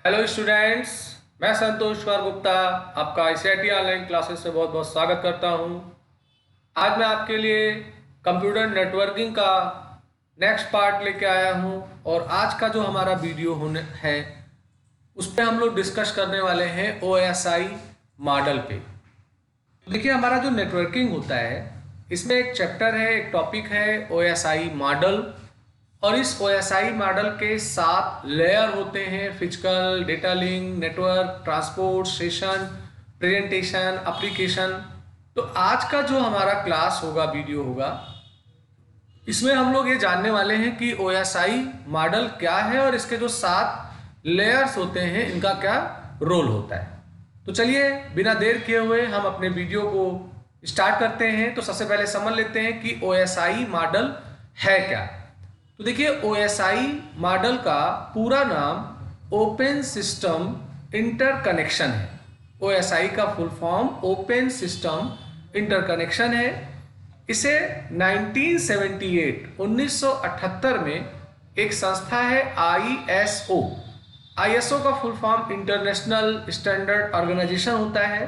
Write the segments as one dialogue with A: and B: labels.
A: Hello students, मैं संतोष कुमार गुप्ता आपका ICIT online classes से बहुत बहुत स्वागत करता हूं। आज मैं आपके लिए कंप्यूटर नेटवर्किंग का नेक्स्ट पार्ट लेके आया हूं और आज का जो हमारा वीडियो होने है उस पर हम लोग डिस्कस करने वाले हैं ओएसआई मॉडल पे। देखिए, हमारा जो नेटवर्किंग होता है इसमें एक चैप्टर है, एक टॉपिक है ओएसआई मॉडल। और इस ओएसआई मॉडल के 7 लेयर होते हैं: physical, data link, network, transport, session, presentation, application. तो आज का जो हमारा क्लास होगा, वीडियो होगा, इसमें हम लोग ये जानने वाले हैं कि ओएसआई मॉडल क्या है और इसके जो 7 लेयर्स होते हैं इनका क्या रोल होता है। तो चलिए बिना देर किए हुए हम अपने वीडियो को स्टार्ट करते हैं। तो सबसे पहले समझ लेते हैं कि ओएसआई मॉडल है क्या। तो देखिए, ओएसआई मॉडल का पूरा नाम ओपन सिस्टम इंटरकनेक्शन है। ओएसआई का full form open system interconnection है। इसे 1978 में एक संस्था है आईएसओ। आईएसओ का full form international standard organization होता है।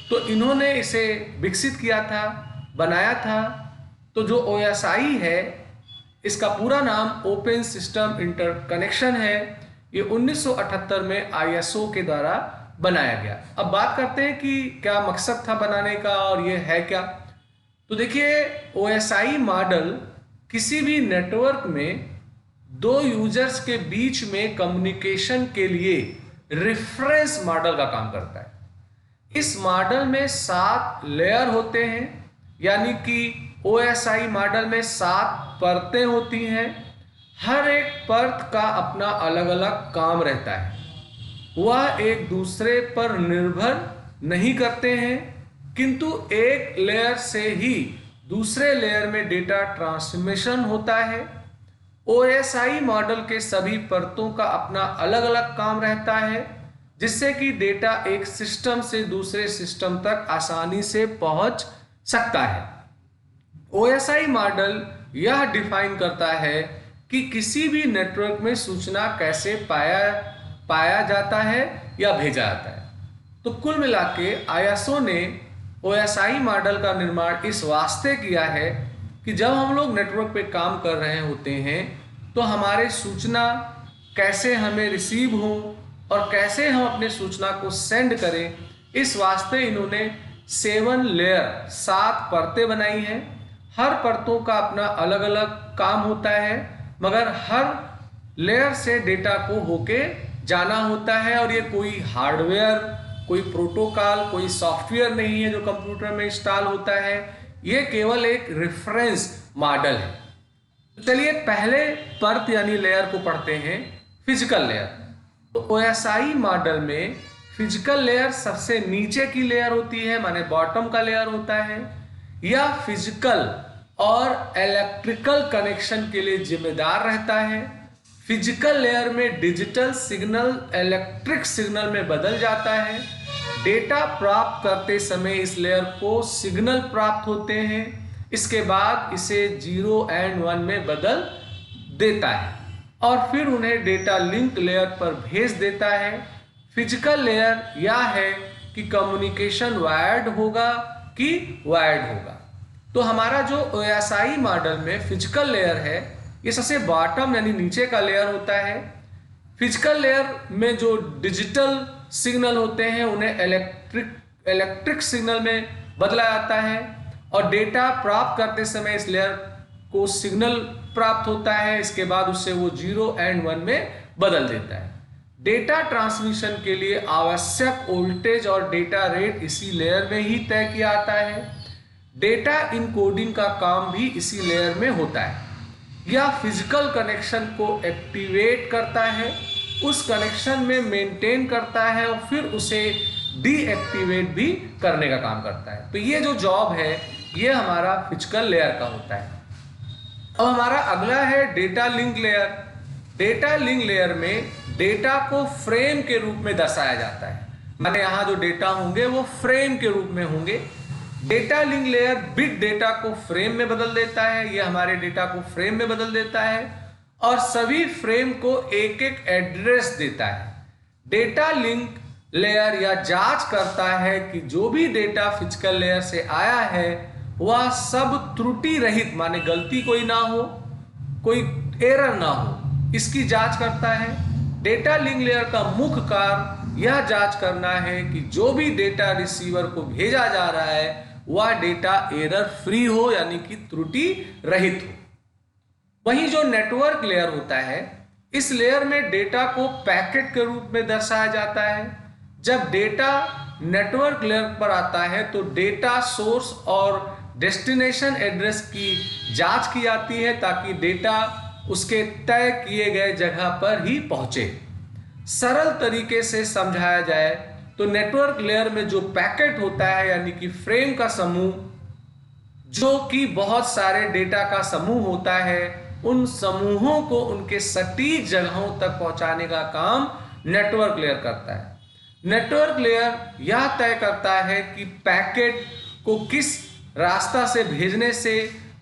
A: तो इन्होंने इसे विकसित किया था, बनाया था। तो जो ओएसआई है इसका पूरा नाम ओपन सिस्टम इंटरकनेक्शन है। ये 1978 में आईएसओ के द्वारा बनाया गया। अब बात करते हैं कि क्या मकसद था बनाने का और ये है क्या। तो देखिए, ओएसआई मॉडल किसी भी नेटवर्क में 2 यूजर्स के बीच में कम्युनिकेशन के लिए रेफरेंस मॉडल का काम करता है। इस मॉडल में 7 लेयर होते हैं, यानी कि ओएसआई मॉडल में 7 परतें होती हैं। हर एक परत का अपना अलग अलग काम रहता है। वह एक दूसरे पर निर्भर नहीं करते हैं, किंतु एक लेयर से ही दूसरे लेयर में डेटा ट्रांसमिशन होता है। ओएसआई मॉडल के सभी परतों का अपना अलग अलग काम रहता है, जिससे कि डेटा एक सिस्टम से दूसरे सिस्टम तक आसानी से पहुंच सकता है। ओएसआई मॉडल यह डिफाइन करता है कि किसी भी नेटवर्क में सूचना कैसे पाया जाता है या भेजा जाता है। तो कुल मिला के आईएसओ ने ओएसआई मॉडल का निर्माण इस वास्ते किया है कि जब हम लोग नेटवर्क पे काम कर रहे होते हैं तो हमारे सूचना कैसे हमें रिसीव हो और कैसे हम अपने सूचना को सेंड करें, इस वास्ते इन्होंने 7 लेयर 7 परतें बनाई हैं। हर परतों का अपना अलग अलग काम होता है, मगर हर लेयर से डेटा को होके जाना होता है। और ये कोई हार्डवेयर, कोई प्रोटोकॉल, कोई सॉफ्टवेयर नहीं है जो कंप्यूटर में इंस्टॉल होता है। ये केवल एक रेफरेंस मॉडल है। तो चलिए पहले परत यानी लेयर को पढ़ते हैं, फिजिकल लेयर। तो ओएसआई मॉडल में फिजिकल लेयर सबसे नीचे की लेयर होती है, माने बॉटम का लेयर होता है। यह फिजिकल और इलेक्ट्रिकल कनेक्शन के लिए जिम्मेदार रहता है। फिजिकल लेयर में डिजिटल सिग्नल इलेक्ट्रिक सिग्नल में बदल जाता है। डेटा प्राप्त करते समय इस लेयर को सिग्नल प्राप्त होते हैं। इसके बाद इसे 0 और 1 में बदल देता है और फिर उन्हें डेटा लिंक लेयर पर भेज देता है। फिजिकल लेयर यह है कि कम्युनिकेशन वायर्ड होगा कि वायर्ड होगा। तो हमारा जो ओएसआई मॉडल में फिजिकल लेयर है, ये सबसे बॉटम यानी नीचे का लेयर होता है। फिजिकल लेयर में जो डिजिटल सिग्नल होते हैं उन्हें इलेक्ट्रिक सिग्नल में बदला जाता है और डेटा प्राप्त करते समय इस लेयर को सिग्नल प्राप्त होता है। इसके बाद उससे वो 0 और 1 में बदल देता है। डेटा ट्रांसमिशन के लिए आवश्यक वोल्टेज और डेटा रेट इसी लेयर में ही तय किया जाता है। डेटा इनकोडिंग का काम भी इसी लेयर में होता है। यह फिजिकल कनेक्शन को एक्टिवेट करता है, उस कनेक्शन में मेंटेन करता है और फिर उसे डीएक्टिवेट भी करने का काम करता है। तो ये जो जॉब है ये हमारा फिजिकल लेयर का होता है। अब हमारा अगला है data link layer. Data link layer में डेटा को फ्रेम के रूप में दर्शाया जाता है, माने यहाँ जो डेटा होंगे वो फ्रेम के रूप में होंगे। Data link layer bit data को फ्रेम में बदल देता है, ये हमारे डेटा को फ्रेम में बदल देता है और सभी फ्रेम को एक एक एड्रेस देता है। डेटा लिंक लेयर या जांच करता है कि जो भी डेटा फिजिकल लेयर से आया है वह सब त्रुटि रहित, माने गलती कोई ना हो, कोई एरर ना हो, इसकी जांच करता है। डेटा लिंक लेयर का मुख्य कार्य यह जांच करना है कि जो भी डेटा रिसीवर को भेजा जा रहा है वह डेटा एरर फ्री हो, यानी कि त्रुटि रहित हो। वहीं जो नेटवर्क लेयर होता है, इस लेयर में डेटा को पैकेट के रूप में दर्शाया जाता है। जब डेटा नेटवर्क लेयर पर आता है तो डेटा सोर्स और डेस्टिनेशन एड्रेस की जांच की जाती है ताकि डेटा उसके तय किए गए जगह पर ही पहुंचे। सरल तरीके से समझाया जाए तो नेटवर्क लेयर में जो पैकेट होता है, यानी कि फ्रेम का समूह, जो कि बहुत सारे डेटा का समूह होता है, उन समूहों को उनके सटीक जगहों तक पहुंचाने का काम नेटवर्क लेयर करता है। नेटवर्क लेयर यह तय करता है कि पैकेट को किस रास्ता से भेजने से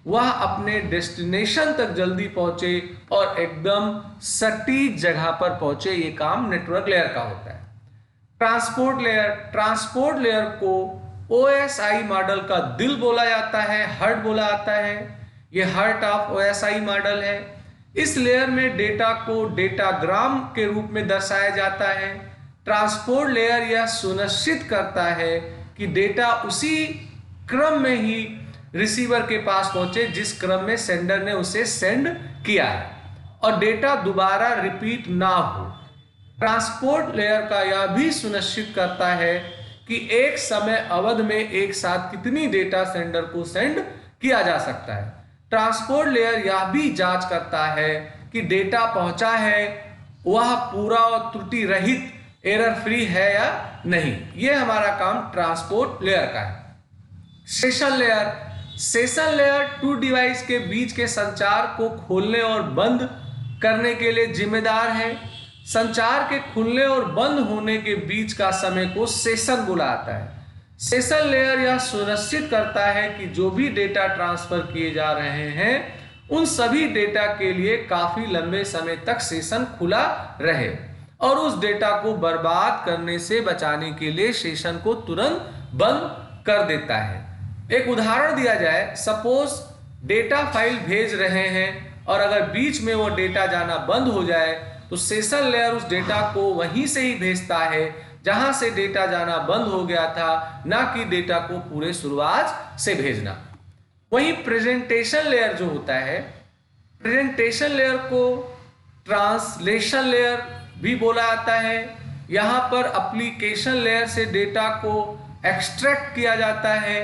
A: वह अपने डेस्टिनेशन तक जल्दी पहुंचे और एकदम सटीक जगह पर पहुंचे, ये काम नेटवर्क लेयर का होता है। ट्रांसपोर्ट लेयर को OSI मॉडल का दिल बोला जाता है, हार्ट बोला जाता है। ये हार्ट ऑफ OSI मॉडल है। इस लेयर में डेटा को डेटाग्राम के रूप में दर्शाया जाता है। ट्रांसपोर्ट लेयर यह सुनिश्चित करता है कि डेटा उसी क्रम में ही रिसीवर के पास पहुंचे जिस क्रम में सेंडर ने उसे सेंड किया है और डेटा दोबारा रिपीट ना हो। ट्रांसपोर्ट लेयर का यह भी सुनिश्चित करता है कि एक समय अवधि में एक साथ कितनी डेटा सेंडर को सेंड किया जा सकता है। ट्रांसपोर्ट लेयर यह भी जांच करता है कि डेटा पहुंचा है वह पूरा और त्रुटि रहित, एरर फ्री है या नहीं। यह हमारा काम ट्रांसपोर्ट लेयर का है। सेशन लेयर टू डिवाइस के बीच के संचार को खोलने और बंद करने के लिए जिम्मेदार है। संचार के खुलने और बंद होने के बीच का समय को सेशन बोला जाता है। सेशन लेयर यह सुनिश्चित करता है कि जो भी डेटा ट्रांसफर किए जा रहे हैं उन सभी डेटा के लिए काफी लंबे समय तक सेशन खुला रहे और उस डेटा को बर्बाद करने से बचाने के लिए सेशन को तुरंत बंद कर देता है। एक उदाहरण दिया जाए, सपोज डेटा फाइल भेज रहे हैं और अगर बीच में वो डेटा जाना बंद हो जाए तो सेशन लेयर उस डेटा को वहीं से ही भेजता है जहां से डेटा जाना बंद हो गया था, ना कि डेटा को पूरे शुरुआत से भेजना। वहीं प्रेजेंटेशन लेयर जो होता है, प्रेजेंटेशन लेयर को ट्रांसलेशन लेयर भी बोला जाता है। यहां पर एप्लीकेशन लेयर से डेटा को एक्सट्रैक्ट किया जाता है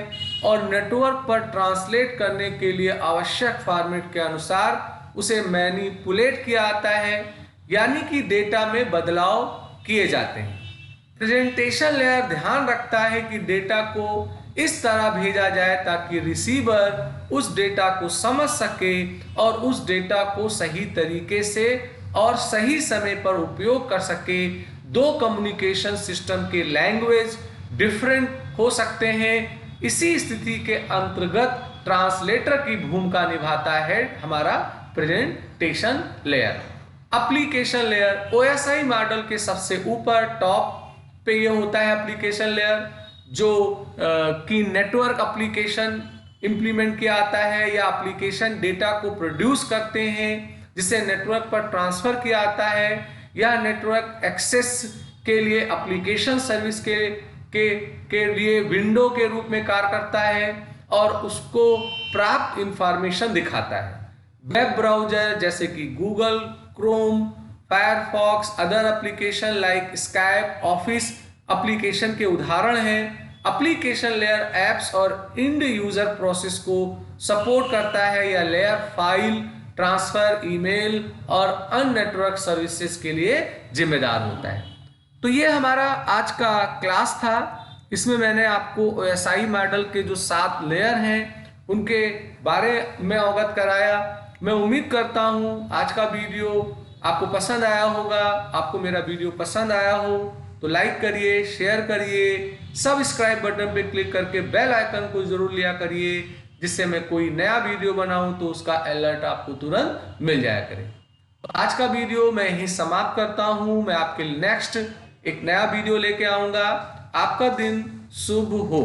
A: और नेटवर्क पर ट्रांसलेट करने के लिए आवश्यक फॉर्मेट के अनुसार उसे मैनिपुलेट किया जाता है, यानी कि डेटा में बदलाव किए जाते हैं। प्रेजेंटेशन लेयर ध्यान रखता है कि डेटा को इस तरह भेजा जाए ताकि रिसीवर उस डेटा को समझ सके और उस डेटा को सही तरीके से और सही समय पर उपयोग कर सके। दो कम्युनिकेशन सिस्टम के लैंग्वेज डिफरेंट हो सकते हैं। इसी स्थिति के अंतर्गत ट्रांसलेटर की भूमिका निभाता है हमारा presentation layer. Application layer OSI model के सबसे ऊपर टॉप पे ये होता है एप्लीकेशन लेयर, जो कि नेटवर्क एप्लीकेशन इंप्लीमेंट किया आता है या एप्लीकेशन डेटा को प्रोड्यूस करते हैं जिसे नेटवर्क पर ट्रांसफर किया जाता है। यह नेटवर्क एक्सेस के लिए एप्लीकेशन सर्विस के लिए विंडो के रूप में कार्य करता है और उसको प्राप्त इंफॉर्मेशन दिखाता है। वेब ब्राउजर जैसे कि Google, Chrome, Firefox, other application like Skype, office application के उदाहरण हैं। एप्लीकेशन लेयर एप्स और इंड यूजर प्रोसेस को सपोर्ट करता है। यह लेयर फाइल ट्रांसफर, ईमेल और अन्य नेटवर्क सर्विसेज के लिए जिम्मेदार होता है। तो ये हमारा आज का क्लास था। इसमें मैंने आपको OSI मॉडल के जो 7 लेयर हैं उनके बारे में अवगत कराया। मैं उम्मीद करता हूँ आज का वीडियो आपको पसंद आया होगा। आपको मेरा वीडियो पसंद आया हो तो लाइक करिए, शेयर करिए, सब्सक्राइब बटन पे क्लिक करके बेल आइकन को जरूर लिया करिए, जिससे मैं कोई नया वीडियो बनाऊं तो उसका अलर्ट आपको तुरंत मिल जाया करे। आज का वीडियो मैं यहीं समाप्त करता हूं। मैं आपके नेक्स्ट एक नया वीडियो लेके आऊँगा। आपका दिन शुभ हो।